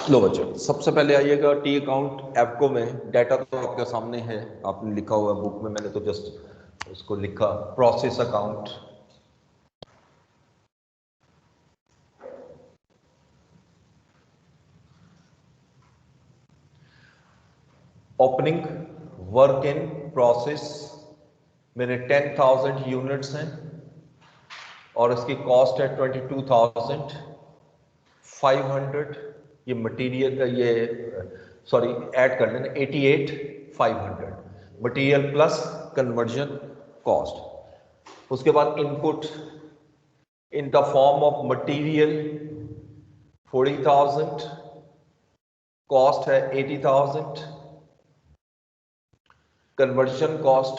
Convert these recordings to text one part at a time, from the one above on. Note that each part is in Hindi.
लो बच्चों, सबसे पहले आइएगा टी अकाउंट एप्को में। डाटा तो आपके सामने है, आपने लिखा हुआ है बुक में, मैंने तो जस्ट उसको लिखा process account. Opening work in process मेरे 10,000 यूनिट्स हैं और इसकी कॉस्ट है 22,500। ये मटेरियल, ये सॉरी ऐड कर लेना 88,500 मटेरियल प्लस कन्वर्जन कॉस्ट। उसके बाद input in the form of material 40,000, cost है 80,000, कन्वर्जन कॉस्ट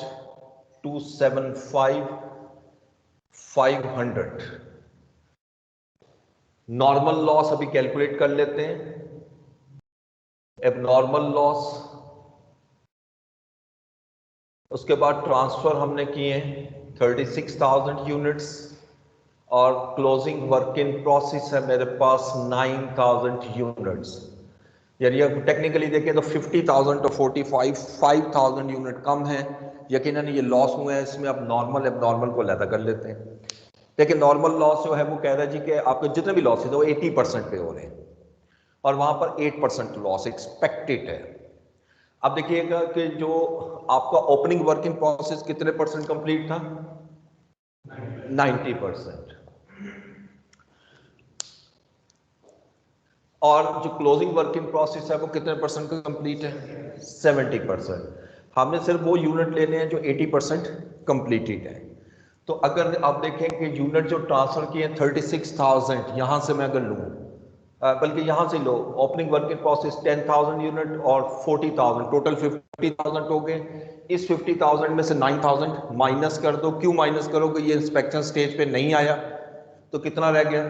275,500। नॉर्मल लॉस अभी कैलकुलेट कर लेते हैं। एबनॉर्मल लॉस, उसके बाद ट्रांसफर हमने किए 36,000 यूनिट्स और क्लोजिंग वर्क इन प्रोसेस है मेरे पास 9,000 यूनिट्स। यानी अब टेक्निकली देखें तो 50,000 तो 5,000 यूनिट कम है। यकीनन ये लॉस हुए हैं, इसमें अब नॉर्मल एबनॉर्मल को अलग कर लेते हैं। लेकिन नॉर्मल लॉस जो है वो कह रहा है जी कि आपके जितने भी लॉस है वो 80% पे हो रहे हैं और वहां पर 8% लॉस एक्सपेक्टेड है। अब देखिएगा कि जो आपका ओपनिंग वर्किंग प्रोसेस कितने परसेंट कंप्लीट था? 90%। और जो क्लोजिंग वर्किंग प्रोसेस है वो कितने परसेंट कंप्लीट है? 70%। हमने सिर्फ वो यूनिट लेने हैं जो 80% कंप्लीटेड है। तो अगर आप देखें कि यूनिट जो ट्रांसफर किए 36,000, यहां से मैं अगर लूँ, बल्कि यहां से लो, ओपनिंग वर्किंग प्रोसेस 10,000 यूनिट और 40,000, टोटल 50,000 हो गए। इस 50,000 में से 9,000 माइनस कर दो। क्यों माइनस करोगे? ये इंस्पेक्शन स्टेज पे नहीं आया तो कितना रह गया?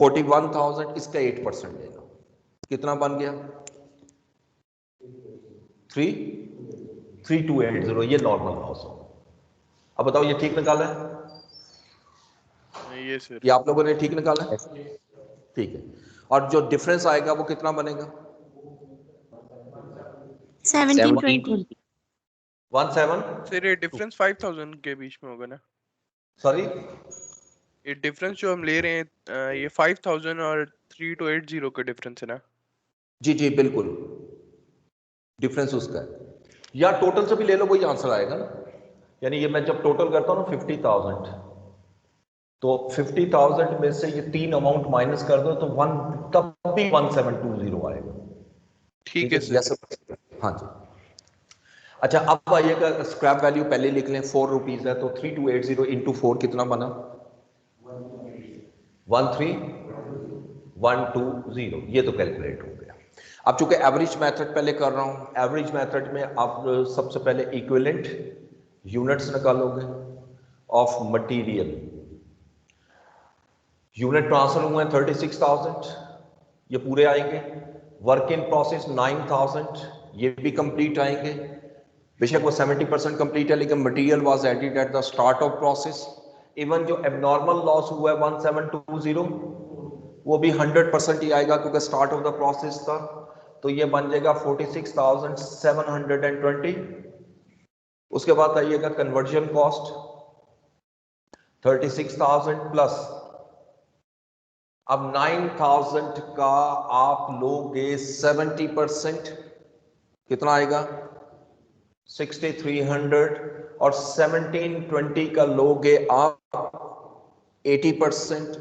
41,000। इसका 8% ले लो, कितना बन गया? 3,280। ये नॉर्मल लॉस हो। अब बताओ ये ठीक निकाला है? ये सर, ये आप लोगों ने ठीक निकाला है? ठीक है। और जो डिफरेंस आएगा वो कितना बनेगा? 1720। 17। सर ये डिफरेंस 5,000 के बीच में होगा ना? सॉरी, ये डिफरेंस जो हम ले रहे हैं ये 5,000 और 3,280 का डिफरेंस है ना? जी जी बिल्कुल, डिफरेंस उसका है। या टोटल से भी ले लो, वही आंसर आएगा ना। यानी ये मैं जब टोटल करता हूँ ना 50,000, तो 50,000 में से ये तीन अमाउंट माइनस कर दो तो तब भी 1720 आएगा। ठीक है सर। यस, हाँ जी। अच्छा, अब आइएगा स्क्रैप वैल्यू पहले लिख लें। 4 रुपीज है तो 3280 इंटू 4 कितना बना? 13,120। ये तो कैलकुलेट हो गया। अब चूंकि एवरेज मेथड पहले कर रहा हूं, एवरेज मेथड में आप सबसे पहले इक्विवेलेंट यूनिट्स निकालोगे ऑफ मटेरियल। यूनिट ट्रांसफर हुए हैं 36,000, ये पूरे आएंगे। वर्क इन प्रोसेस 9,000, ये भी कंप्लीट आएंगे। बेशक वो 70% कंप्लीट है, लेकिन material was added at the start of process. Even जो एबनॉर्मल लॉस हुआ है 1720, वो भी 100% ही आएगा क्योंकि स्टार्ट ऑफ द प्रोसेस था। तो ये बन जाएगा 46,720। उसके बाद आइएगा कन्वर्जन कॉस्ट 36,000 प्लस, अब 9,000 का आप लोगे 70%, कितना आएगा? 6,300। और 1720 का लोगे आप 80%,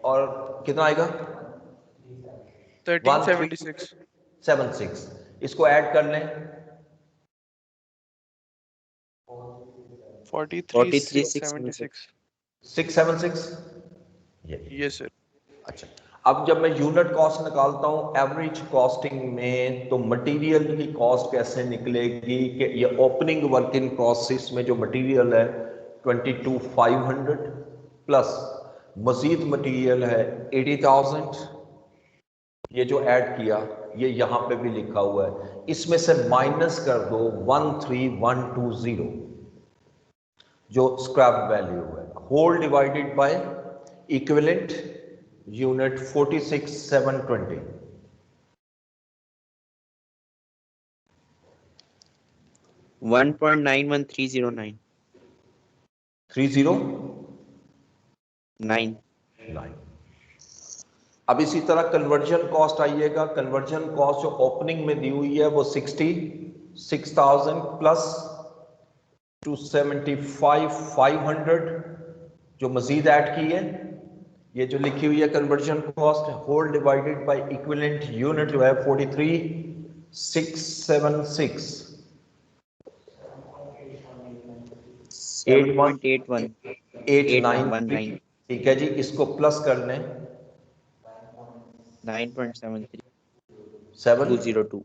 और कितना आएगा? 1376। इसको ऐड कर लें 43,676। 676। ये सर। अच्छा, अब जब मैं यूनिट कॉस्ट निकालता हूं एवरेज कॉस्टिंग में, तो मटेरियल की कॉस्ट कैसे निकलेगी कि ये ओपनिंग वर्क इन प्रोसेस में जो मटेरियल है 22,500 प्लस मजीद मटेरियल है 80,000, ये जो ऐड किया ये यहां पे भी लिखा हुआ है। इसमें से माइनस कर दो 13,120 जो स्क्रैप वैल्यू है, whole divided by equivalent unit 46,720. 1.91309. 309. 9. अब इसी तरह कन्वर्जन कॉस्ट आइएगा। कन्वर्जन कॉस्ट जो ओपनिंग में दी हुई है वो 66,000 प्लस 275,500 जो मजीद ऐड की है। ये जो लिखी हुई है conversion cost whole divided by equivalent unit जो है 43,676 7.81. 893। ठीक है जी, इसको प्लस कर लें 9.73. 7 202.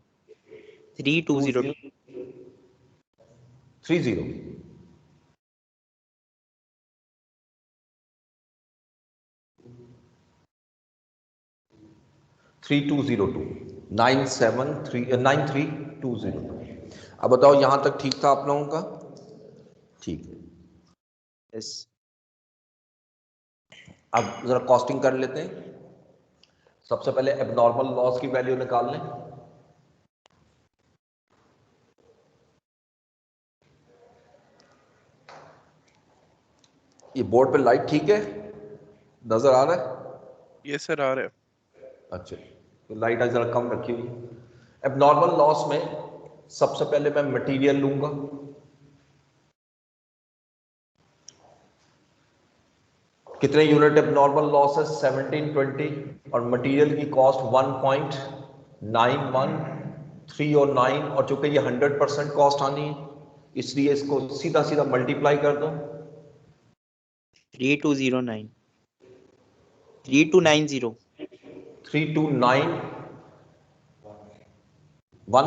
3202. 30 3202 973 93202। अब बताओ यहां तक ठीक था आप लोगों का? ठीक है। Yes. अब जरा कॉस्टिंग कर लेते हैं। सबसे पहले एबनॉर्मल लॉस की वैल्यू निकाल लें। ये बोर्ड पे लाइट ठीक है, नजर आ रहा है? ये सर आ रहा है। अच्छा, तो लाइट आज जरा कम रखी हुई। एबनॉर्मल लॉस में सबसे पहले मैं मटेरियल लूंगा। कितने यूनिट एबनॉर्मल लॉस है? 1720 और मटेरियल की कॉस्ट 1.9139 और चूंकि ये 100% कॉस्ट आनी है इसलिए इसको सीधा सीधा मल्टीप्लाई कर दो। 3209. 3290. 3291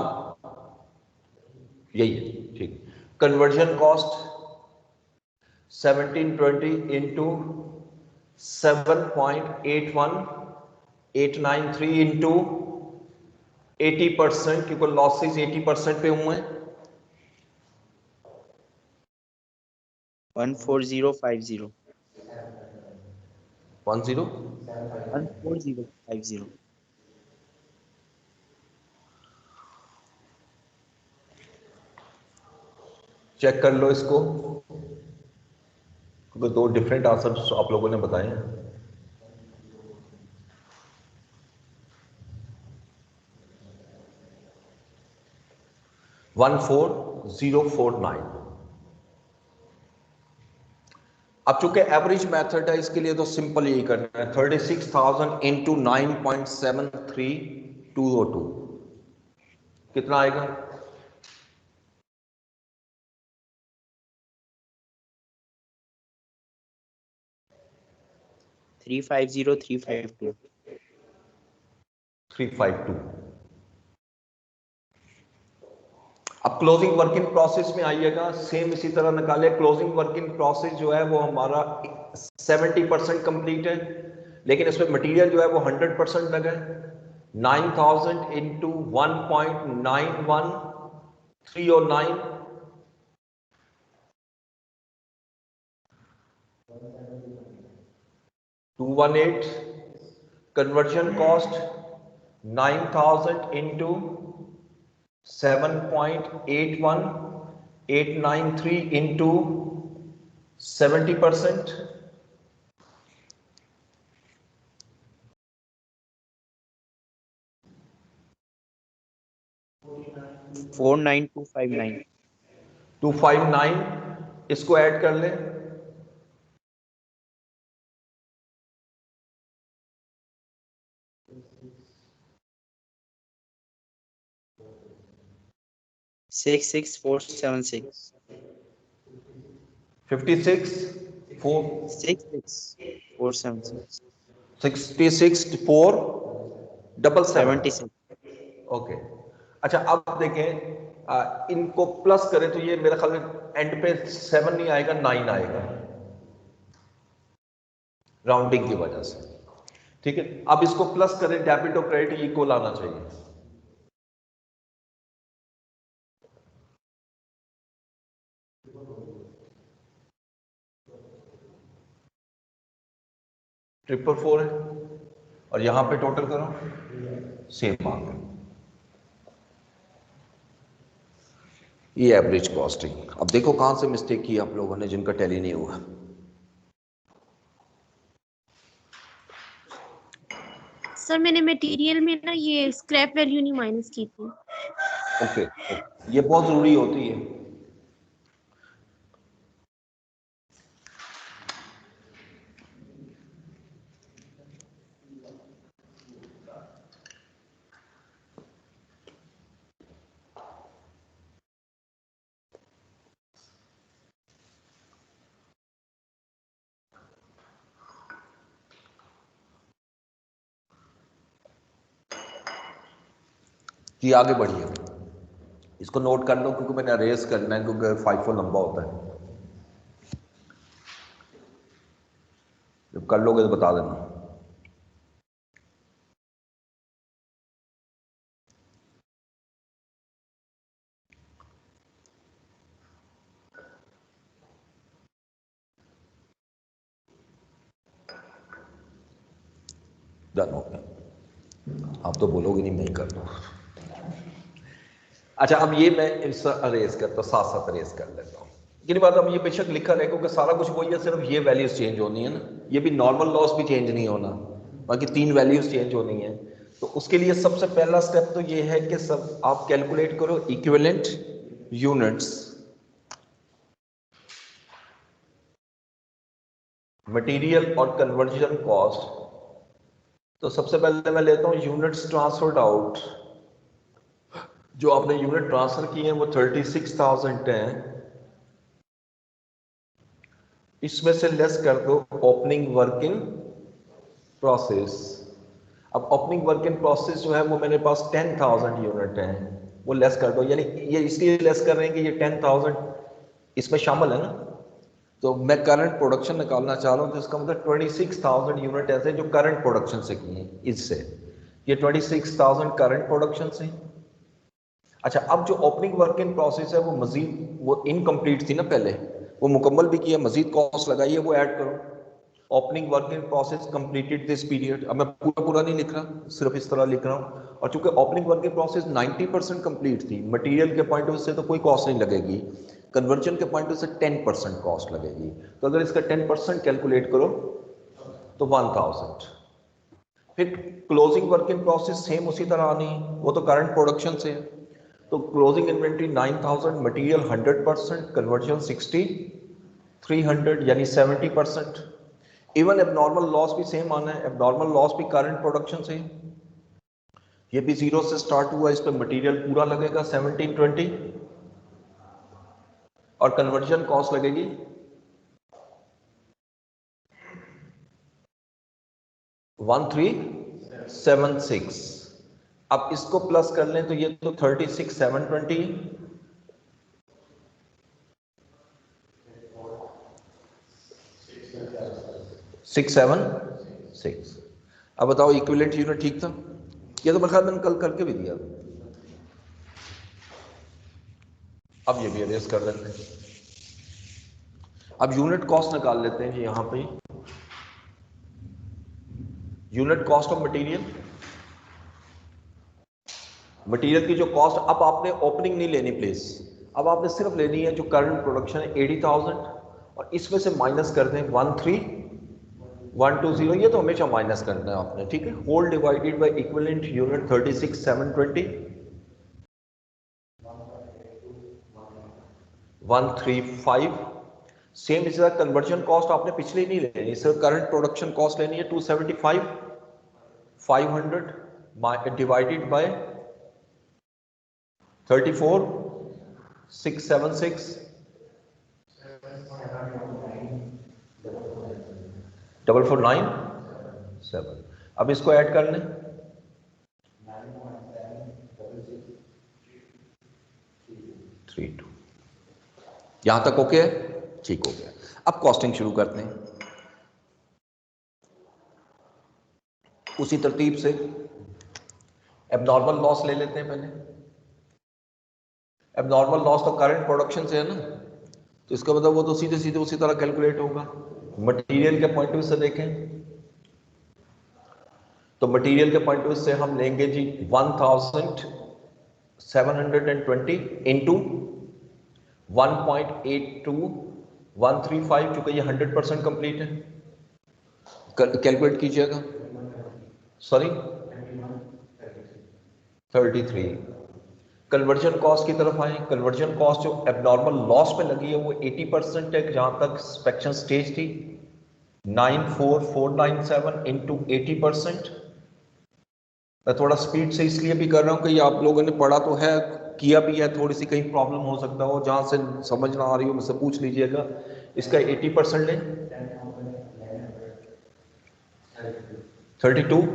यही है, ठीक। कन्वर्जन कॉस्ट 1720 इंटू 7.81893 इंटू 80% क्योंकि लॉसेस 80% पे हुए हैं। 14050. 10 14050. चेक कर लो इसको क्योंकि दो डिफरेंट आंसर आप लोगों ने बताए हैं। वन 4049। अब चूंकि एवरेज मेथड है इसके लिए तो सिंपल यही करना है 36,000 इंटू 9.73202 कितना आएगा? 350352. 352। अब क्लोजिंग वर्क इन प्रोसेस में आइएगा, सेम इसी तरह निकाले। क्लोजिंग वर्क इन प्रोसेस जो है वो हमारा 70% कंप्लीट है लेकिन इसमें मटेरियल जो है वो 100% लगा है। 9,000 into 1.91309 218। Conversion cost 9,000 into 7.81893 into 70%। 49259. 259 इसको ऐड कर लें। 66476. 56 4 66476. 66 4 डबल 76. ओके। अच्छा अब देखें इनको प्लस करें तो ये मेरे ख्याल में एंड पे 7 नहीं आएगा, 9 आएगा राउंडिंग की वजह से। ठीक है, अब इसको प्लस करें, डेबिट और क्रेडिट इक्वल आना चाहिए। ट्रिपल 4 है और यहां पे टोटल करो, सेम आ गया। ये एवरेज कॉस्टिंग। अब देखो कहां से मिस्टेक की आप लोगों ने जिनका टैली नहीं हुआ। सर मैंने मटेरियल में ना ये स्क्रैप वैल्यू नहीं माइनस की थी। ओके, ये बहुत जरूरी होती है। कि आगे बढ़िए, इसको नोट कर लो क्योंकि मैंने अरेज करना है, क्योंकि 5 लंबा होता है। जब कर लोगे तो बता देना। डन हो गया। आप तो बोलोगे नहीं, मैं ही कर दूँ। अच्छा, अब ये मैं इस अरेज करता हूँ, साथ साथ अरेज कर लेता हूँ। ये बात, अब ये बेशक लिखा है क्योंकि सारा कुछ वही है, सिर्फ ये वैल्यूज चेंज होनी है ना। ये भी नॉर्मल लॉस भी चेंज नहीं होना, बाकी 3 वैल्यूज चेंज होनी है। तो उसके लिए सबसे पहला स्टेप तो ये है कि सब आप कैलकुलेट करो इक्विवेलेंट यूनिट्स, मटेरियल और कन्वर्जन कॉस्ट। तो सबसे पहले मैं लेता हूं यूनिट्स ट्रांसफर्ड आउट। जो आपने यूनिट ट्रांसफर किए हैं वो 36,000 हैं। इसमें से लेस कर दो ओपनिंग वर्क इन प्रोसेस। अब ओपनिंग वर्क इन प्रोसेस जो है वो मेरे पास 10,000 यूनिट हैं, वो लेस कर दो। यानी ये इसलिए लेस कर रहे हैं कि ये 10,000 इसमें शामिल है ना। तो मैं करंट प्रोडक्शन निकालना चाह रहा हूँ, तो इसका मतलब 26,000 यूनिट ऐसे जो करंट प्रोडक्शन से किए हैं। इससे ये 26,000 करंट प्रोडक्शन से। अच्छा, अब जो ओपनिंग वर्क इन प्रोसेस है वो मजीद, वो इनकम्प्लीट थी ना पहले, वो मुकम्मल भी किया, मजीद कॉस्ट लगाई है, वो ऐड करो। Opening work in process completed this period. अब मैं पूरा पूरा नहीं लिख रहा, सिर्फ इस तरह लिख रहा हूँ। और चूंकि opening work in process 90% complete थी, मटेरियल के पॉइंट ऑफ व्यू से तो कोई कॉस्ट नहीं लगेगी, कन्वर्जन के पॉइंट ऑफ व्यू से 10% कॉस्ट लगेगी। तो अगर इसका 10% कैलकुलेट करो तो 1000। फिर closing work in process same उसी तरह आनी है, वो तो करंट प्रोडक्शन से है। तो क्लोजिंग इन्वेंट्री 9000, मटेरियल 100%, कन्वर्जन 60, 300 यानी 70%। इवन एबनॉर्मल लॉस भी सेम आना है, एबनॉर्मल लॉस भी करंट प्रोडक्शन से। ये भी 0 से स्टार्ट हुआ, इस पर मटेरियल पूरा लगेगा 1720 और कन्वर्जन कॉस्ट लगेगी 1376। अब इसको प्लस कर लें तो ये तो 36,720, 676। अब बताओ इक्विवेलेंट यूनिट ठीक था? ये तो मतलब मैंने कल करके भी दिया। अब ये भी अरेज कर लेते हैं। अब यूनिट कॉस्ट निकाल लेते हैं जी। यहां पे unit cost of material, material की जो कॉस्ट, अब आपने ओपनिंग नहीं लेनी प्लीज, अब आपने सिर्फ लेनी है जो करंट प्रोडक्शन है 80,000 और इसमें से माइनस कर दें 13,120। ये तो हमेशा माइनस करना है आपने, ठीक है। Whole divided by equivalent unit 36,720, 135। Same इसी तरह कन्वर्जन कॉस्ट आपने पिछले नहीं लेनी, सिर्फ करंट प्रोडक्शन कॉस्ट लेनी है 275, 500 डिवाइडेड बाय 34, 676, 4497। अब इसको ऐड कर लें, 32। यहां तक ओके है? ठीक हो गया। अब कॉस्टिंग शुरू करते हैं उसी तरतीब से। एबनॉर्मल लॉस ले लेते हैं पहले। एबनॉर्मल लॉस तो करंट प्रोडक्शन से है ना, तो इसका मतलब वो तो सीधे सीधे उसी तरह कैलकुलेट होगा। मटेरियल के पॉइंट ऑफ व्यू से देखें तो मटेरियल के पॉइंट ऑफ व्यू से हम लेंगे जी 1720 इंटू 1.82135, चूंकि ये 100% कंप्लीट है, कैलकुलेट कीजिएगा। सॉरी 33। कन्वर्जन कॉस्ट की तरफ आए। कन्वर्जन कॉस्ट जो एबनॉर्मल लॉस में लगी है वो 80% है, जहां तक इंस्पेक्शन स्टेज थी। 94497 इंटू 80%। मैं थोड़ा स्पीड से इसलिए भी कर रहा हूं कि आप लोगों ने पढ़ा तो है, किया भी है, थोड़ी सी कहीं प्रॉब्लम हो सकता हो, जहां से समझ ना आ रही हो मुझसे पूछ लीजिएगा। इसका 80% लें 32।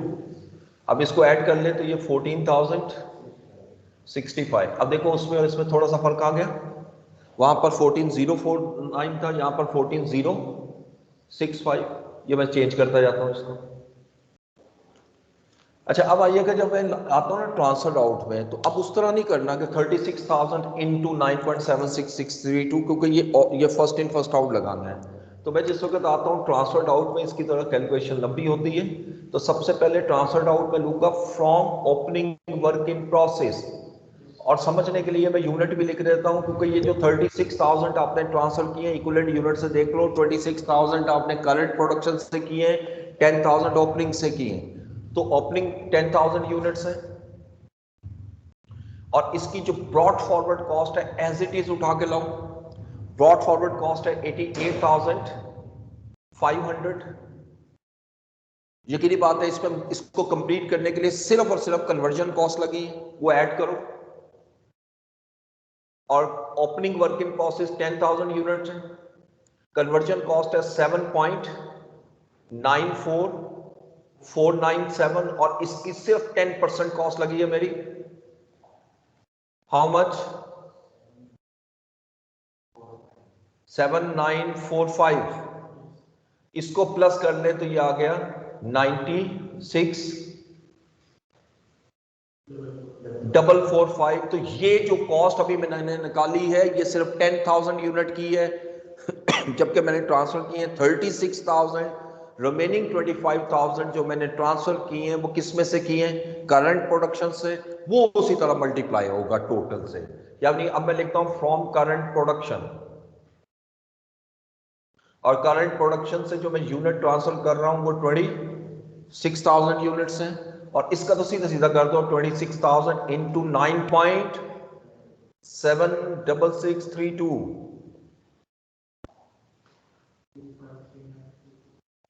अब इसको ऐड कर ले तो ये 14,065। अब देखो उसमें और इसमें थोड़ा सा फर्क आ गया। वहां पर 14,049 था, यहां पर 14,065। ये मैं चेंज करता जाता हूं इसको। अच्छा, अब आइएगा जब मैं आता हूं ना ट्रांसफर आउट में, तो अब उस तरह नहीं करना कि 36,000 इंटू 9.76632, क्योंकि ये फर्स्ट इन फर्स्ट आउट लगाना है। तो मैं जिस वक्त आता हूं ट्रांसफर आउट में, इसकी तरह कैलकुलेशन लंबी होती है। तो सबसे पहले ट्रांसफर आउट में लूंगा from opening work in process, और समझने के लिए मैं यूनिट भी लिख देता हूं, क्योंकि ये जो 36,000 आपने ट्रांसफर किए इक्विवेलेंट यूनिट से देख लो, 26,000 आपने करंट प्रोडक्शन से किए, 10,000 ओपनिंग से किए। तो ओपनिंग 10,000 यूनिट्स है, और इसकी जो ब्रॉड फॉरवर्ड कॉस्ट है एज इट इज उठा के लाओ। ब्रॉड फॉरवर्ड कॉस्ट है 88,500। यकीनी बात है, इसमें इसको कंप्लीट करने के लिए सिर्फ और सिर्फ कन्वर्जन कॉस्ट लगी, वो ऐड करो। और opening work in process 10,000 units है, कन्वर्जन कॉस्ट है 7.94497, और इसकी सिर्फ 10% कॉस्ट लगी है मेरी। How much? 7945। इसको प्लस कर ले तो ये आ गया 96,445। तो ये जो कॉस्ट अभी मैंने निकाली है ये सिर्फ 10,000 यूनिट की है, जबकि मैंने ट्रांसफर किए हैं 36,000। रिमेनिंग 25,000 जो मैंने ट्रांसफर किए हैं वो किस में से किए हैं? करंट प्रोडक्शन से। वो उसी तरह मल्टीप्लाई होगा टोटल से। यानी अब मैं लिखता हूं फ्रॉम करंट प्रोडक्शन, और करंट प्रोडक्शन से जो मैं यूनिट ट्रांसफर कर रहा हूं वो 26,000 यूनिट्स हैं, और इसका तो सीधा सीधा कर दो 26,000 इंटू 9.76632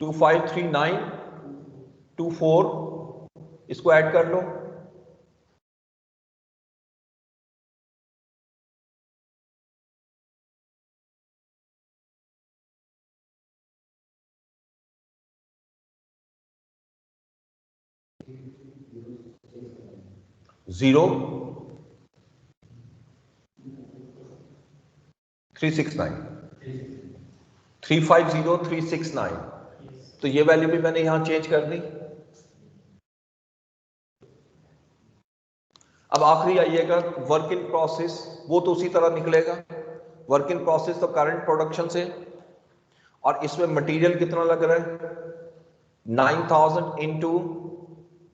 253924। इसको ऐड कर लो। जीरो 369 350369। तो ये वैल्यू भी मैंने यहां चेंज कर दी। अब आखिरी आइएगा वर्क इन प्रोसेस, वो तो उसी तरह निकलेगा। वर्क इन प्रोसेस तो करंट प्रोडक्शन से, और इसमें मटेरियल कितना लग रहा है? 9,000 इंटू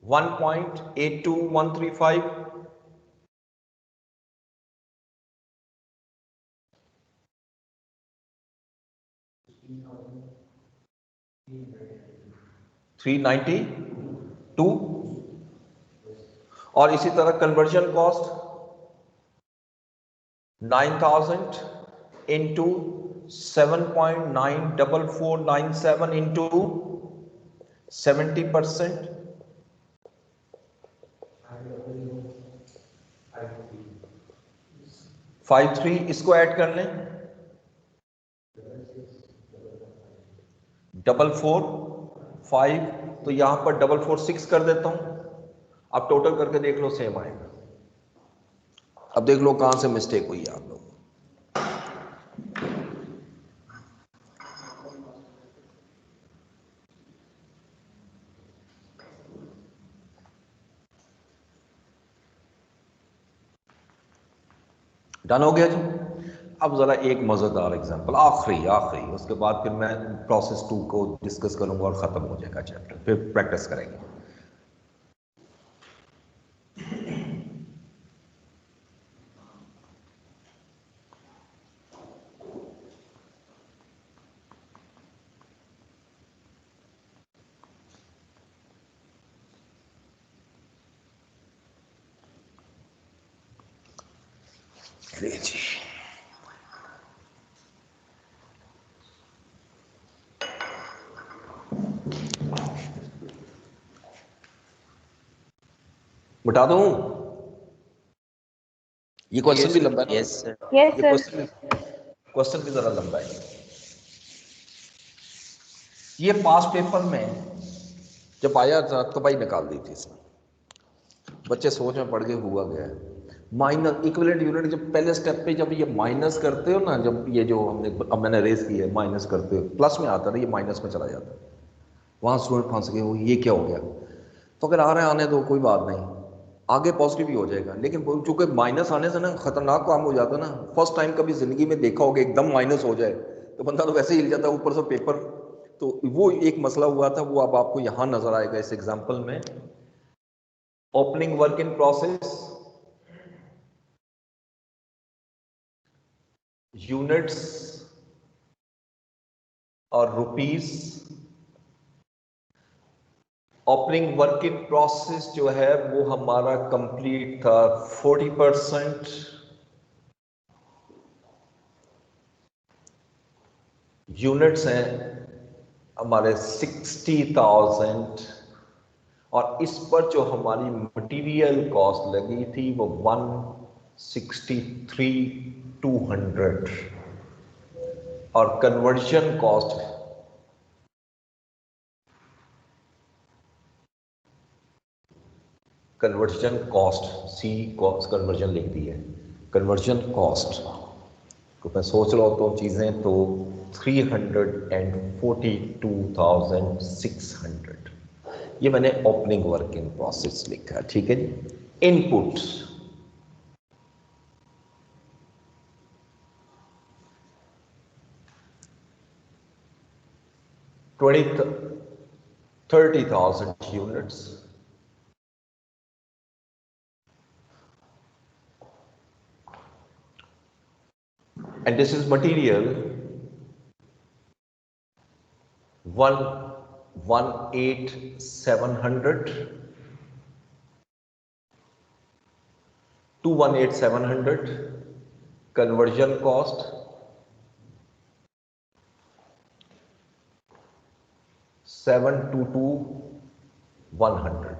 1.82135। 392। और इसी तरह कन्वर्जन कॉस्ट 9,000 इंटू 7.94497 इंटू 70%। 53। इसको ऐड कर लें 445। तो यहां पर 446 कर देता हूं। अब टोटल करके देख लो, सेम आएगा। अब देख लो कहां से मिस्टेक हुई है आप लोग। डन हो गया जी। अब जरा एक मजेदार एग्जांपल आखिरी, उसके बाद फिर मैं प्रोसेस 2 को डिस्कस करूंगा और खत्म हो जाएगा चैप्टर, फिर प्रैक्टिस करेंगे। जी बता दूं, ये क्वेश्चन भी लंबा है। Yes, sir. यस ये सर। क्वेश्चन भी जरा लंबा है। ये पास पेपर में जब आया था तो भाई निकाल दी थी इसने, बच्चे सोच में पड़ के हुआ गया है। माइनस इक्विवेलेंट यूनिट जब पहले स्टेप पे जब ये माइनस करते हो ना, जब ये जो मैंने रेस की है माइनस करते हो, प्लस में आता ना, ये माइनस में चला जाता है, वहां स्टूडेंट फंस गए, वो ये क्या हो गया। तो अगर आ रहे हैं आने दो, कोई बात नहीं, आगे पॉजिटिव ही हो जाएगा। लेकिन चूंकि माइनस आने से ना खतरनाक काम हो जाता है ना, फर्स्ट टाइम कभी जिंदगी में देखा होगा एकदम माइनस हो जाए तो बंदा तो वैसे ही हिल जाता है, ऊपर से पेपर। तो वो एक मसला हुआ था, वो अब आपको यहां नजर आएगा इस एग्जाम्पल में। Opening work in process, units और rupees. Opening work in process जो है वो हमारा कंप्लीट था 40%, यूनिट्स हैं हमारे 60,000, और इस पर जो हमारी मटेरियल कॉस्ट लगी थी वो 163,200, और कन्वर्जन कॉस्ट सी कॉस्ट कन्वर्जन लिख दी है। कन्वर्जन कॉस्ट तो मैं सोच रहा हूँ तो चीजें तो 342,600, ये मैंने ओपनिंग वर्क इन प्रोसेस लिखा है, ठीक है जी। Inputs, twenty 30,000 units, and this is material 118,700 to 118,700, conversion cost 722,100.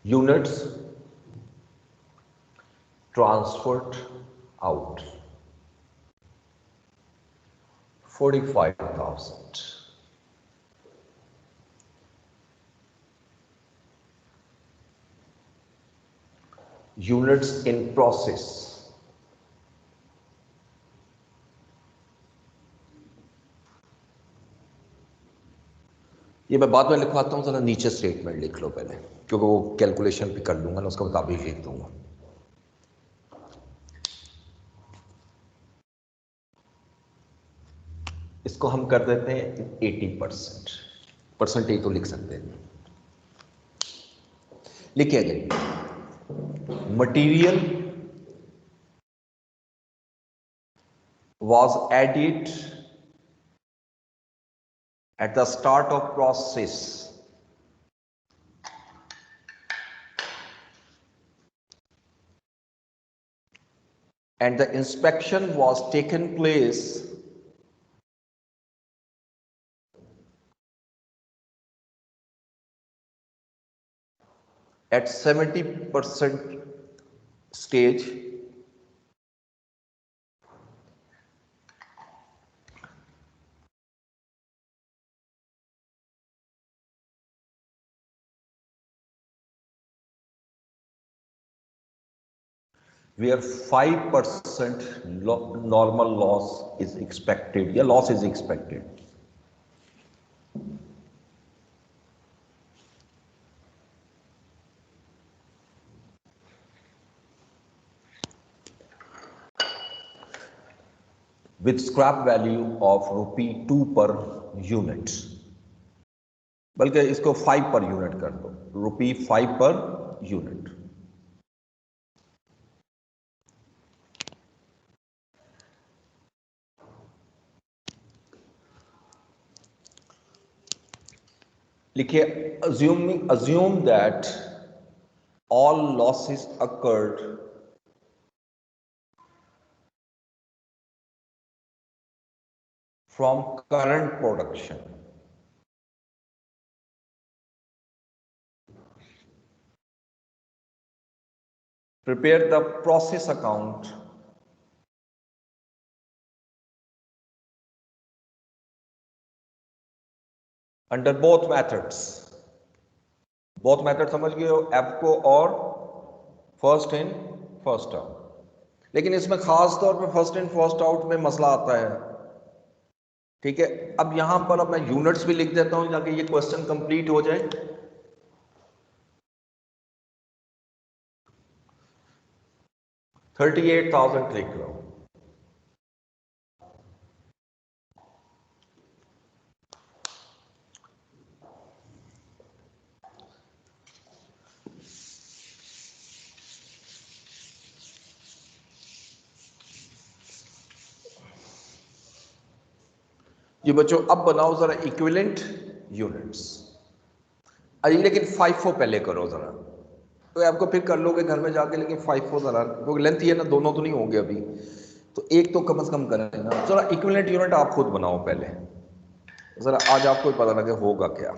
Units transferred out 45,000. Units in process, ये मैं बाद में लिखवाता हूँ, जरा नीचे स्टेटमेंट लिख लो पहले, क्योंकि वो कैलकुलेशन भी कर लूंगा ना, उसके मुताबिक लिख दूंगा। इसको हम कर देते हैं 80%, परसेंटेज तो लिख सकते हैं। लिखिए गए, material was added at the start of process and the inspection was taken place at 70% stage where 5% normal loss is expected, या loss is expected. With scrap value of ₹2 per unit, बल्कि इसको 5 पर यूनिट कर दो, ₹5 पर यूनिट। लिखिए, assume that all losses occurred from current production. Prepare the process account under both methods. Both methods समझ गए हो, एफको और फर्स्ट इन फर्स्ट आउट। लेकिन इसमें खास तौर पे फर्स्ट इन फर्स्ट आउट में मसला आता है, ठीक है। अब यहां पर अब मैं यूनिट्स भी लिख देता हूं ताकि ये क्वेश्चन कंप्लीट हो जाए। 38,000 लिख लो। ये बच्चों अब बनाओ जरा इक्विवेलेंट यूनिट्स। अरे लेकिन 5-4 पहले करो जरा, तो आपको फिर कर लोगे घर में जाके, लेकिन 5-4 जरा, क्योंकि लेंथ है ना, दोनों तो नहीं होंगे अभी, तो एक तो कम से कम करें ना। जरा इक्विवेलेंट यूनिट आप खुद बनाओ पहले, जरा आज आपको पता लगे होगा क्या।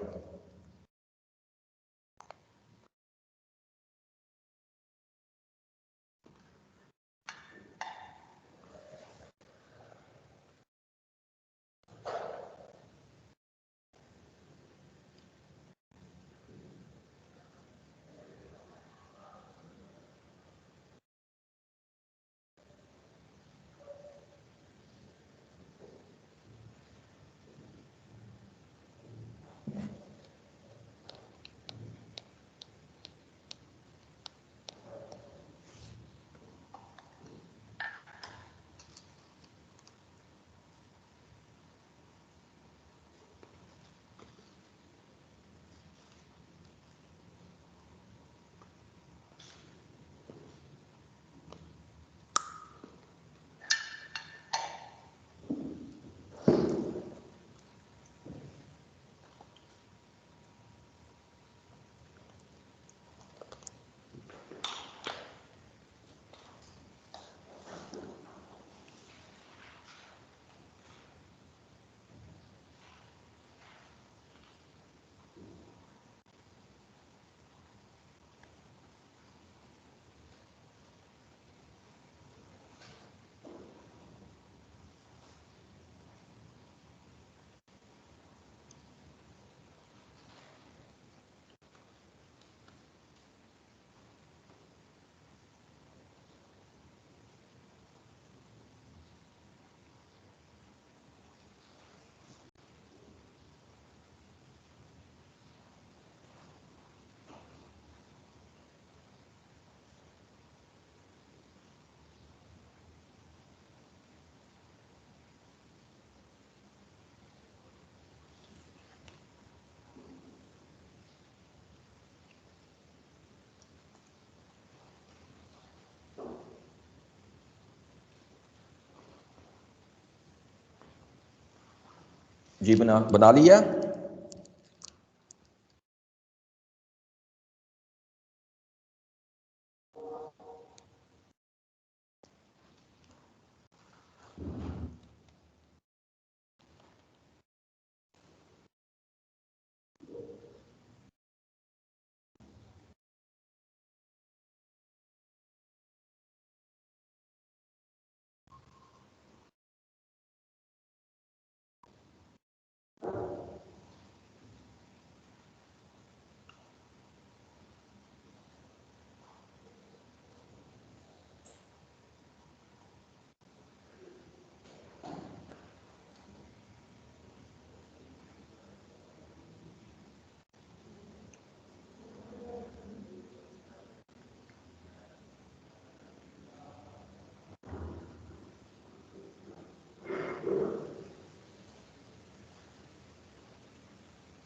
जी बना लिया।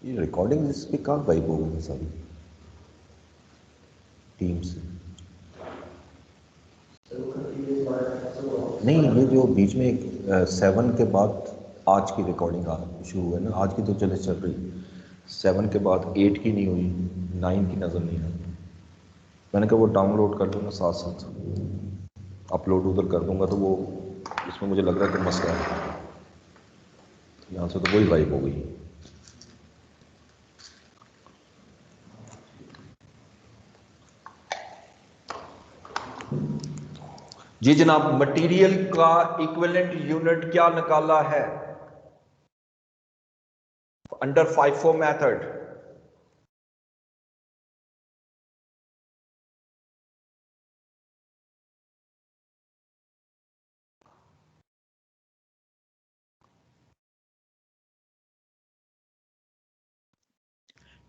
ये रिकॉर्डिंग इस पे कहाँ गायब हो गई सारी टीम से? नहीं, ये जो बीच में 7 के बाद आज की रिकॉर्डिंग शुरू है ना, आज की तो चले चल रही, 7 के बाद 8 की नहीं हुई, 9 की नज़र नहीं आई। मैंने कहा वो डाउनलोड कर दूंगा, साथ साथ अपलोड उधर कर दूंगा, तो वो इसमें मुझे लग रहा है कि मसला है। यहाँ से तो वही वाइप हो गई। जी जनाब, मटेरियल का इक्विवेलेंट यूनिट क्या निकाला है under FIFO method?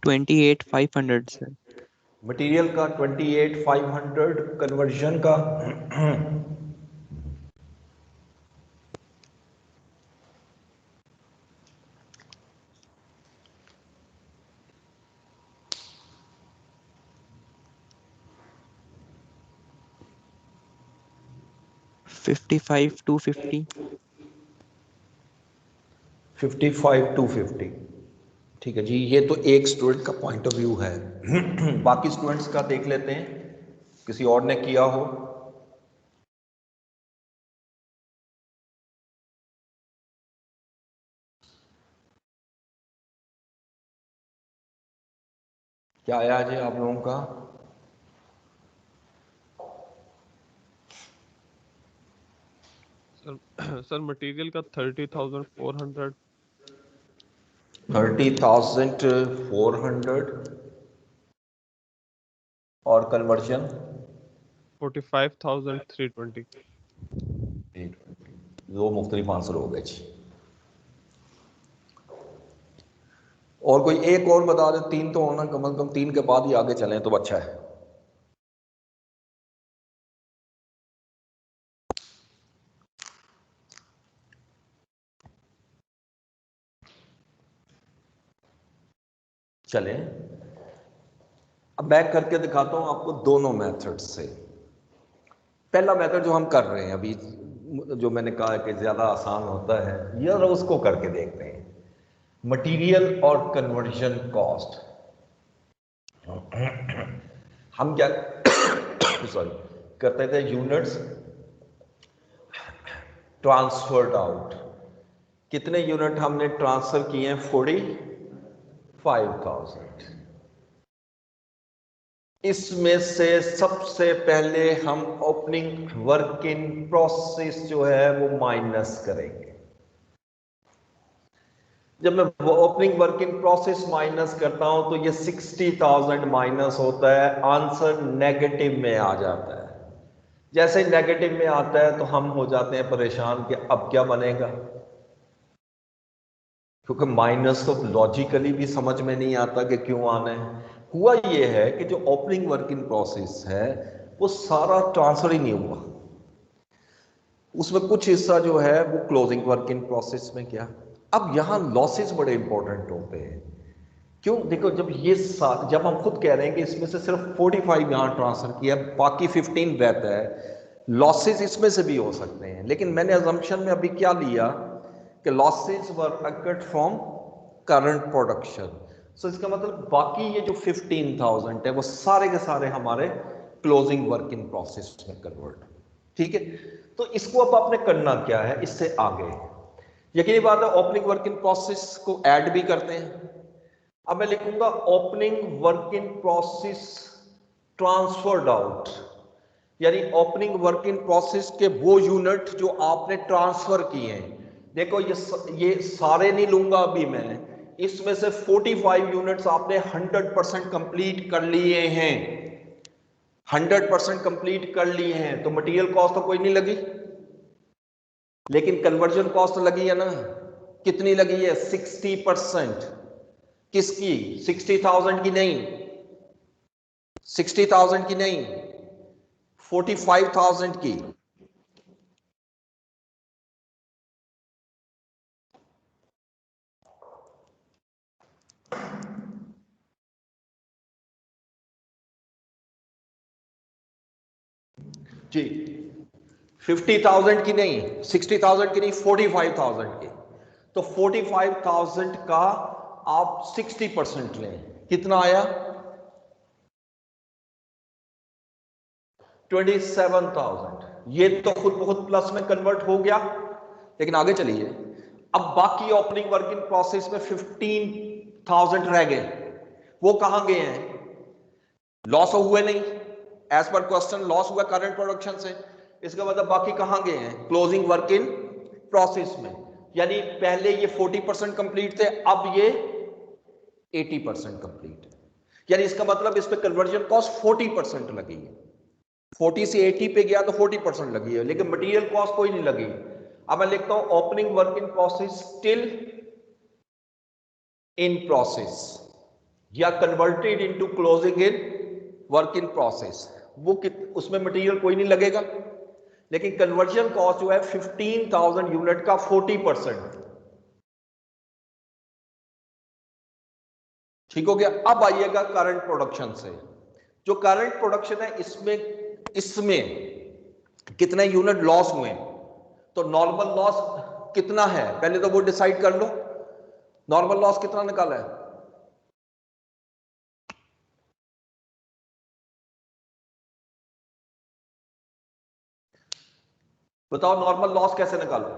$28,500 sir. Material का 28,500, कन्वर्जन का 55,250। 55,250। ठीक है जी, ये तो एक स्टूडेंट का पॉइंट ऑफ व्यू है। बाकी स्टूडेंट्स का देख लेते हैं, किसी और ने किया हो। क्या आया जी आप लोगों का? सर मटेरियल का 30,400, 30,400 और कन्वर्जन 45,320। 2 मुख्तलिफ आंसर हो गए जी। और कोई एक और बता दे, 3 तो होना कम से कम, 3 के बाद ही आगे चलें तो अच्छा है। चलें, अब मैं करके दिखाता हूं आपको दोनों मेथड से। पहला मेथड जो हम कर रहे हैं अभी, जो मैंने कहा कि ज्यादा आसान होता है, यार उसको करके देखते हैं। मटेरियल और कन्वर्जन कॉस्ट, हम क्या सॉरी करते थे, यूनिट्स ट्रांसफर्ड आउट। कितने यूनिट हमने ट्रांसफर किए हैं? 45,000। इसमें से सबसे पहले हम ओपनिंग वर्क इन प्रोसेस जो है वो माइनस करेंगे। जब मैं opening work in process minus करता हूं तो ये 60,000 माइनस होता है, आंसर नेगेटिव में आ जाता है। जैसे नेगेटिव में आता है तो हम हो जाते हैं परेशान कि अब क्या बनेगा, क्योंकि माइनस तो लॉजिकली भी समझ में नहीं आता कि क्यों आना है। हुआ ये है कि जो ओपनिंग वर्क इन प्रोसेस है वो सारा ट्रांसफर ही नहीं हुआ, उसमें कुछ हिस्सा जो है वो क्लोजिंग वर्क इन प्रोसेस में गया। अब यहां लॉसेस बड़े इंपॉर्टेंट होते हैं। क्यों? देखो, जब हम खुद कह रहे हैं कि इसमें से सिर्फ 45 यहां ट्रांसफर किया, बाकी 15 रहता है, लॉसेस इसमें से भी हो सकते हैं। लेकिन मैंने अजम्पशन में अभी क्या लिया कि losses were occurred from current production. So इसका मतलब बाकी ये जो 15,000 है वो सारे के सारे हमारे क्लोजिंग वर्क इन प्रोसेस में कन्वर्ट। ठीक है, तो इसको अब आपने करना क्या है इससे आगे? यकीनी बात है ओपनिंग वर्क इन प्रोसेस को ऐड भी करते हैं। अब मैं लिखूंगा opening work in process transferred out, यानी ओपनिंग वर्क इन प्रोसेस के वो यूनिट जो आपने ट्रांसफर किए हैं। देखो ये सारे नहीं लूंगा अभी मैं, इसमें से 45 यूनिट्स आपने 100% कंप्लीट कर लिए हैं, 100% कंप्लीट कर लिए हैं, तो मटेरियल कॉस्ट तो कोई नहीं लगी, लेकिन कन्वर्जन कॉस्ट तो लगी है ना। कितनी लगी है? 60%। किसकी? 60,000 की नहीं, 60,000 की नहीं, 45,000 की। जी, 50,000 की नहीं, 60,000 की नहीं, 45,000 की। तो 45,000 का आप 60% लें, कितना आया? 27,000। ये तो खुद बहुत प्लस में कन्वर्ट हो गया। लेकिन आगे चलिए, अब बाकी ओपनिंग वर्क इन प्रोसेस में 15,000 रह गए, वो कहां गए हैं? लॉस हुए नहीं, एज पर क्वेश्चन लॉस हुआ करंट प्रोडक्शन से, इसका मतलब बाकी कहां गए हैं? क्लोजिंग वर्क इन प्रोसेस में। यानी पहले ये 40% कंप्लीट थे, अब ये 80% कंप्लीट है। यानी इसका मतलब इस पे कन्वर्जन कॉस्ट 40% लगी है। 40 से 80 पे गया तो 40% लगी है, लेकिन मटेरियल कॉस्ट कोई नहीं लगी। अब मैं लिखता हूं opening work in process still in process या converted into closing in work in process, वो उसमें मटेरियल कोई नहीं लगेगा, लेकिन कन्वर्जन कॉस्ट जो है 15,000 यूनिट का 40%। ठीक हो गया। अब आइएगा करंट प्रोडक्शन से। जो करंट प्रोडक्शन है इसमें कितने यूनिट लॉस हुए, तो नॉर्मल लॉस कितना है पहले तो वो डिसाइड कर लो। नॉर्मल लॉस कितना निकाला है? बताओ नॉर्मल लॉस कैसे निकालो?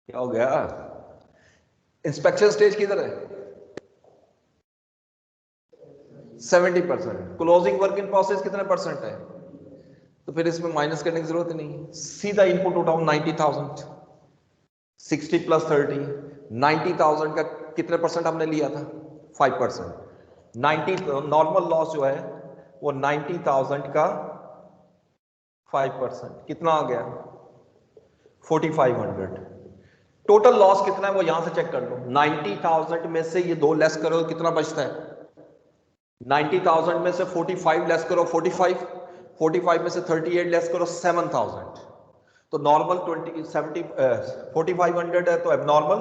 क्या हो गया? इंस्पेक्शन स्टेज किधर है? 70%। क्लोजिंग वर्क इन प्रोसेस कितने परसेंट है? तो फिर इसमें माइनस करने की जरूरत ही नहीं, सीधा इनपुट उठाओ 90,000। 60 प्लस 30, 90,000 का कितने परसेंट हमने लिया था? 5%। 90 नॉर्मल लॉस जो है वो 90,000 का 5%, कितना आ गया? 4,500। टोटल लॉस कितना है वो यहां से चेक कर लो। 90,000 में से ये दो लेस करो, कितना बचता है? 90,000 में से 45 लेस करो, 45 में से 38 लेस करो, 7,000। तो नॉर्मल 4,500 है, तो एबनॉर्मल।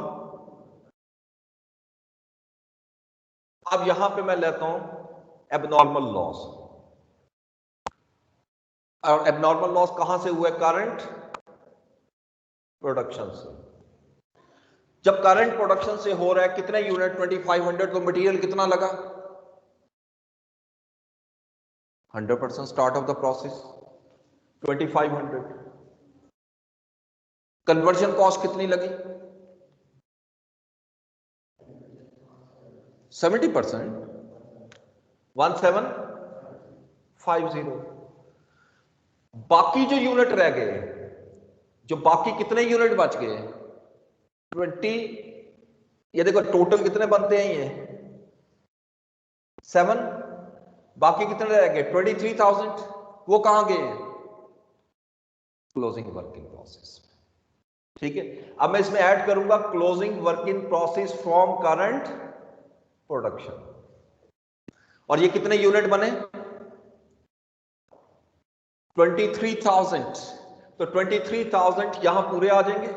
अब यहां पे मैं लेता हूं एबनॉर्मल लॉस, और एबनॉर्मल लॉस कहां से हुआ? करंट प्रोडक्शन से। जब करंट प्रोडक्शन से हो रहा है कितने यूनिट? 2,500। तो मटेरियल कितना लगा? 100% start of the process 2,500। Conversion cost कितनी लगी? 70%, 1750। बाकी जो यूनिट रह गए, जो बाकी कितने यूनिट बच गए? 20। ये देखो टोटल कितने बनते हैं? ये 7। बाकी कितने रह गए? 23,000। वो कहां गए हैं? Closing work in process. ठीक है, अब मैं इसमें ऐड करूंगा closing work in process from current production. और ये कितने यूनिट बने? 23,000। तो 23,000 यहां पूरे आ जाएंगे,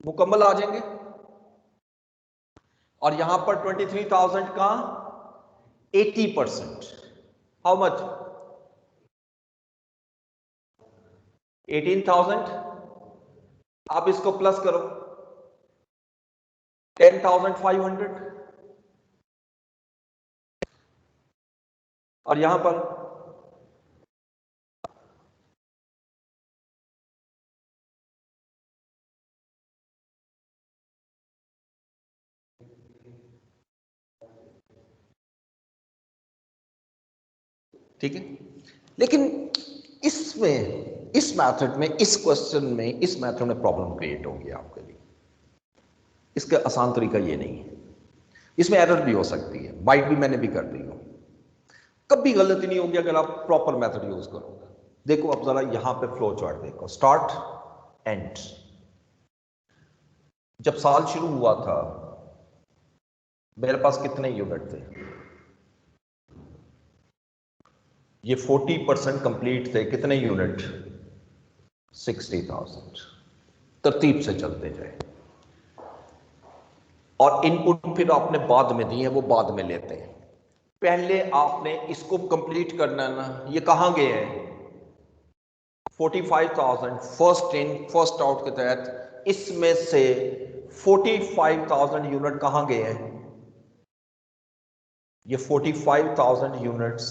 मुकम्मल आ जाएंगे। और यहां पर 23,000 का 80%, हाउ मच? 18,000। आप इसको प्लस करो, 10,500। और यहां पर ठीक है। लेकिन इसमें, इस मेथड में, इस क्वेश्चन में, इस मेथड में प्रॉब्लम क्रिएट होगी आपके लिए। इसका आसान तरीका ये नहीं है, इसमें एरर भी हो सकती है, बाइट भी मैंने भी कर दी हो। कभी गलती नहीं होगी अगर आप प्रॉपर मेथड यूज करोगे। देखो अब जरा यहां पे फ्लो चार्ट देखो, स्टार्ट एंड। जब साल शुरू हुआ था मेरे पास कितने यूनिट थे? ये 40% कंप्लीट थे, कितने यूनिट? 60,000। तरतीब से चलते जाए, और इनपुट फिर आपने बाद में दी है, वो बाद में लेते हैं। पहले आपने इसको कंप्लीट करना है ना। ये कहां गए हैं? 45,000 फर्स्ट इन फर्स्ट आउट के तहत, इसमें से 45,000 यूनिट कहां गए हैं? ये 45,000 यूनिट्स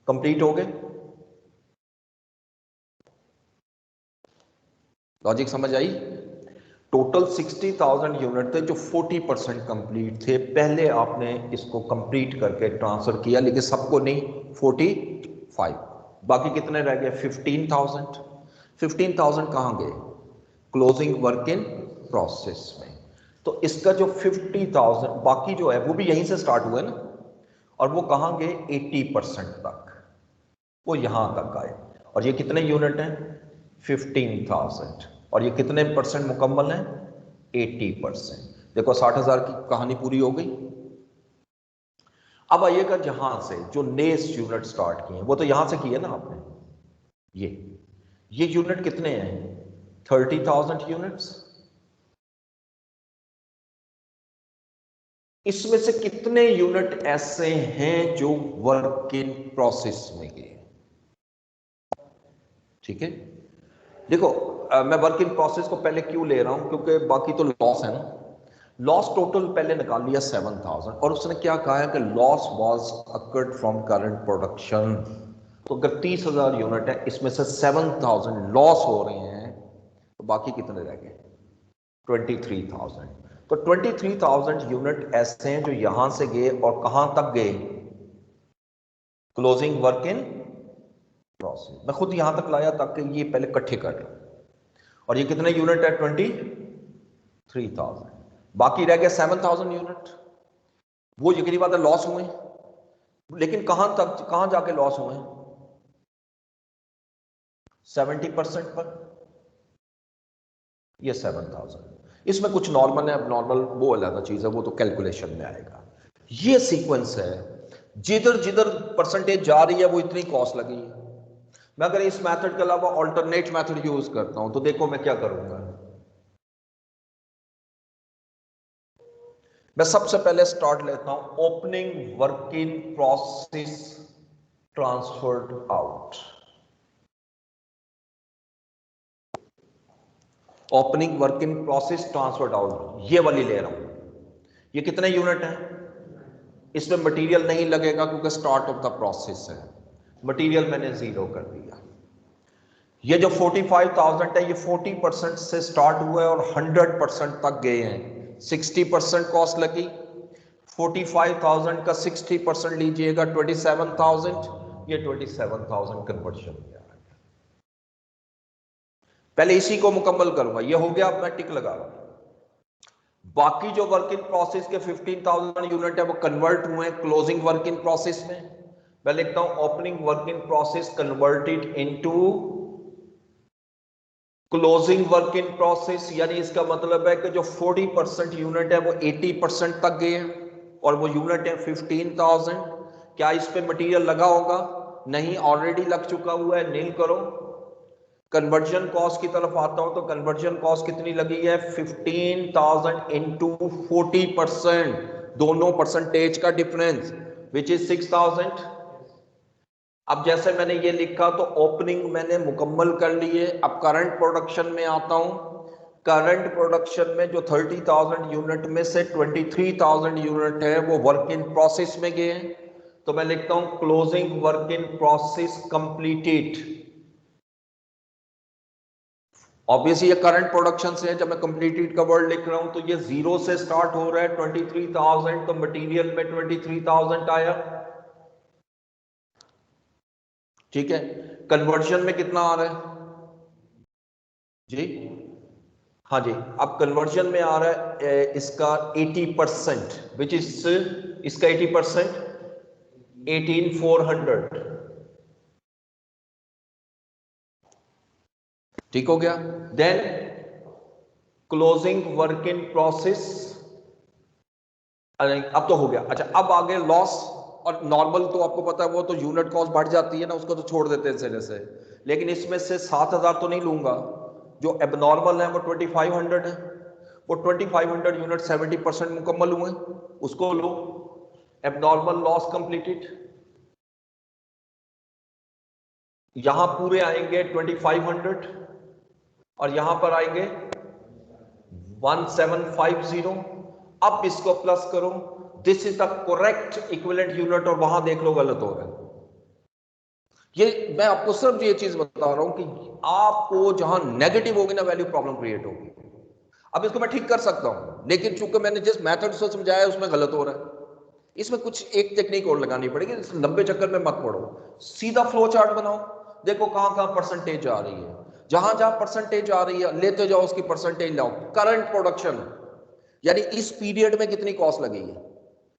कंप्लीट हो गए। लॉजिक समझ आई? टोटल 60,000 यूनिट थे जो 40% कंप्लीट थे। पहले आपने इसको कंप्लीट करके ट्रांसफर किया, लेकिन सबको नहीं, 45। बाकी कितने रह गए? 15,000। 15,000 कहां गए? क्लोजिंग वर्क इन प्रोसेस में। तो इसका जो 50,000 बाकी जो है वो भी यहीं से स्टार्ट हुआ है ना, और वो कहां गए? 80% तक, वो यहां तक आए। और ये कितने यूनिट हैं? 15,000। और ये कितने परसेंट मुकम्मल है? 80%। देखो 60,000 की कहानी पूरी हो गई। अब आइएगा जहां से जो नेस यूनिट स्टार्ट किए हैं, वो तो यहां से किए ना आपने। ये यूनिट कितने हैं? 30,000 यूनिट्स। इसमें से कितने यूनिट ऐसे हैं जो वर्क इन प्रोसेस में गए? ठीक है, देखो मैं वर्क इन प्रोसेस को पहले क्यों ले रहा हूं, क्योंकि बाकी तो लॉस है ना। लॉस टोटल पहले निकाल लिया 7,000, और उसने क्या कहा है कि loss was occurred from current production. तो अगर 30,000 यूनिट है, इसमें से 7,000 लॉस हो रहे हैं, तो बाकी कितने रह गए? 23,000। तो 23,000 यूनिट ऐसे हैं जो यहां से गए और कहां तक गए? Closing work in process. मैं खुद यहां तक लाया ताकि ये पहले इकट्ठे कर लो। और ये कितने यूनिट है? 23,000। बाकी रह गए 7,000 यूनिट। वो यकीनी बात है लॉस हुए, लेकिन कहां तक, कहां जाके लॉस हुए? 70% पर। ये 7,000। इसमें कुछ नॉर्मल है, अब नॉर्मल वो अलग चीज है, वो तो कैलकुलेशन में आएगा। ये सीक्वेंस है, जिधर जिधर परसेंटेज जा रही है वो इतनी कॉस्ट लगी है। मैं अगर इस मेथड के अलावा ऑल्टरनेट मेथड यूज करता हूं, तो देखो मैं क्या करूंगा। मैं सबसे पहले स्टार्ट लेता हूं opening work in process transferred out. Opening work in process transferred out, ये वाली ले रहा हूं। ये कितने यूनिट है? इसमें मटेरियल नहीं लगेगा क्योंकि स्टार्ट ऑफ द प्रोसेस है। मटेरियल मैंने 0 कर दिया। ये जो 45,000 है, ये 40% से स्टार्ट हुआ है और 100% तक गए हैं। 60% कॉस्ट लगी। 45,000 का 60% लीजिएगा, 27,000। ये 27,000 कन्वर्शन में आ गया। पहले इसी को मुकम्मल करूंगा, ये हो गया, अब मैं टिक लगा रहा हूं। बाकी जो वर्क इन प्रोसेस के 15,000 यूनिट है वो कन्वर्ट हुए हैं क्लोजिंग वर्क इन प्रोसेस में। मैं लिखता हूं opening work in process converted into closing work in process. यानी इसका मतलब है कि जो 40% यूनिट है वो 80% तक गए हैं, और वो यूनिट है 15,000। क्या इस पे मटेरियल लगा होगा? नहीं, ऑलरेडी लग चुका हुआ है, नील करो। कन्वर्जन कॉस्ट की तरफ आता हूं, तो कन्वर्जन कॉस्ट कितनी लगी है? 15,000 इंटू 40%, दोनों परसेंटेज का डिफरेंस, विच इज 6,000। अब जैसे मैंने ये लिखा तो ओपनिंग मैंने मुकम्मल कर लिए। अब करंट प्रोडक्शन में आता हूं। करंट प्रोडक्शन में जो 30,000 यूनिट में से 23,000 यूनिट है वो वर्क इन प्रोसेस में गए हैं। तो मैं लिखता हूं closing work in process completed. Obviously ये करंट प्रोडक्शन से है, जब मैं कंप्लीटेड का वर्ड लिख रहा हूं तो ये 0 से स्टार्ट हो रहा है 23,000, तो मटेरियल में 23,000 आया। ठीक है, कन्वर्जन में कितना आ रहा है जी? हाँ जी, अब कन्वर्जन में आ रहा है इसका 80%, विच इज इसका 80% 18,400। ठीक हो गया। Then closing work in process, अब तो हो गया। अच्छा, अब आगे लॉस। और नॉर्मल तो आपको पता है वो तो यूनिट कॉस्ट बढ़ जाती है ना, उसको तो छोड़ देते हैं सिरे से, लेकिन इसमें से 7,000 तो नहीं लूंगा, जो एबनॉर्मल है वो 2500 है, वो 2500 यूनिट 70% मुकम्मल हुए, उसको लो, एबनॉर्मल लॉस कंप्लीटेड। यहां पूरे आएंगे 2500 और यहां पर आएंगे 1750। अब इसको प्लस करो, this is the correct equivalent unit, और वहां देख लो गलत हो रहा है। ये मैं आपको सिर्फ ये चीज बता रहा हूं कि आपको जहां नेगेटिव होगी ना वैल्यू, प्रॉब्लम क्रिएट होगी। अब इसको मैं ठीक कर सकता हूं, लेकिन चूंकि मैंने जिस मेथड से समझाया उसमें गलत हो रहा है, इसमें कुछ एक टेक्निक और लगानी पड़ेगी। इस लंबे चक्कर में मत पड़ो, सीधा फ्लो चार्ट बनाओ, देखो कहां कहां परसेंटेज आ रही है, जहां जहां परसेंटेज आ रही है लेते जाओ, उसकी परसेंटेज लाओ। करंट प्रोडक्शन यानी इस पीरियड में कितनी कॉस्ट लगी है,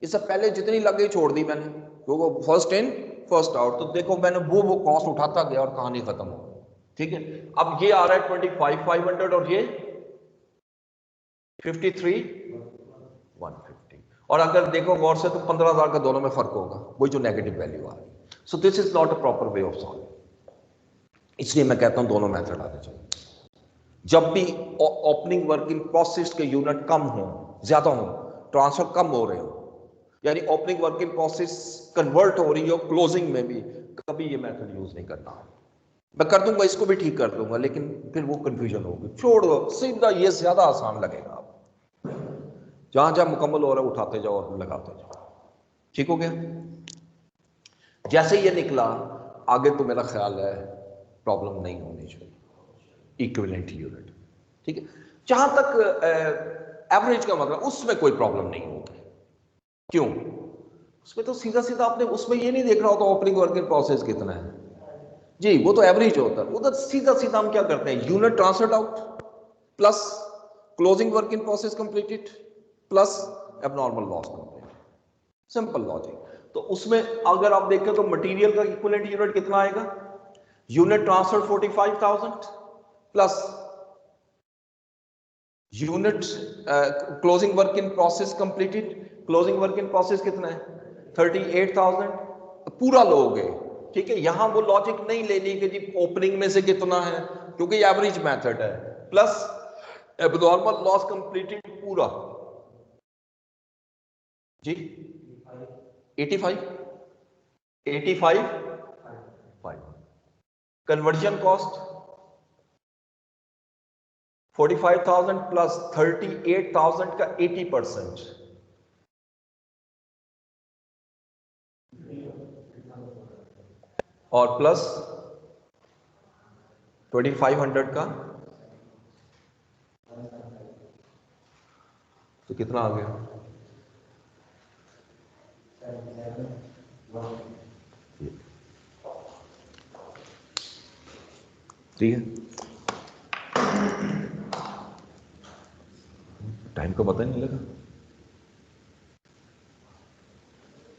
इससे पहले जितनी लग गई छोड़ दी मैंने, वो फर्स्ट इन फर्स्ट आउट, तो देखो मैंने वो कॉस्ट उठाता गया और कहानी खत्म हो गई। ठीक है, अब ये आ रहा है 25,500 और ये 53,150, और अगर देखो गौर से तो 15,000 का दोनों में फर्क होगा, वही जो नेगेटिव वैल्यू आ रही है। So this is not a proper way of solving, इसलिए मैं कहता हूं दोनों मेथड आने चाहिए। जब भी ओपनिंग वर्किंग प्रोसेस के यूनिट कम हो, ज्यादा हो, ट्रांसफर कम हो रहे हो, यानी ओपनिंग वर्किंग प्रोसेस कन्वर्ट हो रही हो क्लोजिंग में भी, कभी ये मेथड यूज नहीं करना। मैं कर दूंगा, इसको भी ठीक कर दूंगा, लेकिन फिर वो कंफ्यूजन होगी, छोड़ दो, सीधा ये ज्यादा आसान लगेगा। आप जहां जहां मुकम्मल हो रहा है उठाते जाओ और लगाते जाओ। ठीक हो गया? जैसे ये निकला, आगे तो मेरा ख्याल है प्रॉब्लम नहीं होनी चाहिए, इक्विवेलेंट यूनिट। ठीक है, जहां तक एवरेज का मतलब, उसमें कोई प्रॉब्लम नहीं होगी। क्यों? उसमें तो सीधा सीधा आपने उसमें ये नहीं देख रहा होता ओपनिंग वर्किंग प्रोसेस कितना है जी, वो तो एवरेज होता है। उधर सीधा सीधा हम क्या करते हैं, unit transferred out plus closing working process completed plus abnormal loss completed, simple logic. तो उसमें अगर आप देखें तो मटेरियल का इक्विवेलेंट यूनिट कितना आएगा, unit transfer 45,000 plus unit closing work in process completed, closing work in process कितना है 38,000, पूरा लोगे। ठीक है, यहां वो लॉजिक नहीं लेनी कि जी ओपनिंग में से कितना है, क्योंकि ये एवरेज मेथड है, प्लस एबनॉर्मल लॉस कंप्लीटेड पूरा जी 85 कन्वर्जन कॉस्ट 45,000 प्लस 38,000 का 80% और प्लस 2,500 का, तो कितना आ गया, ठीक है। टाइम का पता नहीं लगा।